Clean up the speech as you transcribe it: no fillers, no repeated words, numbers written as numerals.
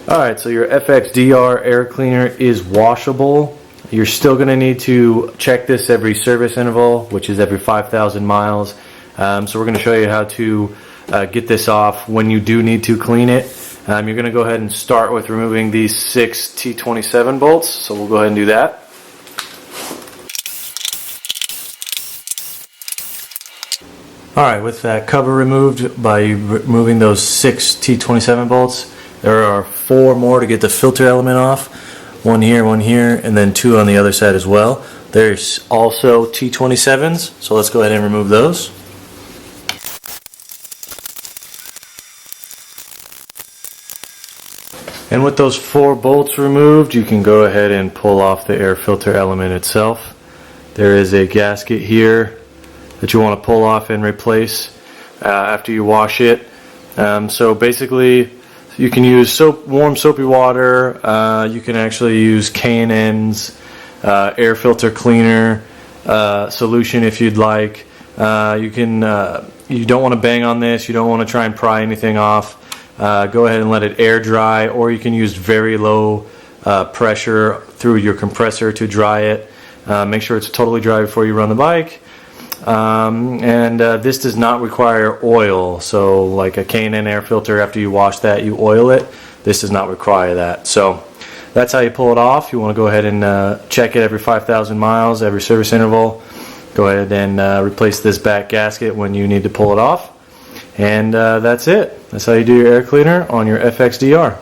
Alright, so your FXDR air cleaner is washable. You're still going to need to check this every service interval, which is every 5,000 miles. So we're going to show you how to get this off when you do need to clean it. You're going to go ahead and start with removing these 6 T27 bolts. So we'll go ahead and do that. Alright, with that cover removed, by removing those 6 T27 bolts, there are 4 more to get the filter element off. One here, and then 2 on the other side as well. There's also T27s, so let's go ahead and remove those. And with those 4 bolts removed, you can go ahead and pull off the air filter element itself. There is a gasket here that you want to pull off and replace after you wash it. So basically, you can use warm soapy water. You can actually use K&N's air filter cleaner solution if you'd like. You don't want to bang on this. You don't want to try and pry anything off. Go ahead and let it air dry, or you can use very low pressure through your compressor to dry it. Make sure it's totally dry before you run the bike. This does not require oil, so like a K&N air filter, after you wash that you oil it. This does not require that. So that's how you pull it off. You want to go ahead and check it every 5,000 miles, every service interval. Go ahead and replace this back gasket when you need to pull it off, and that's it. That's how you do your air cleaner on your FXDR.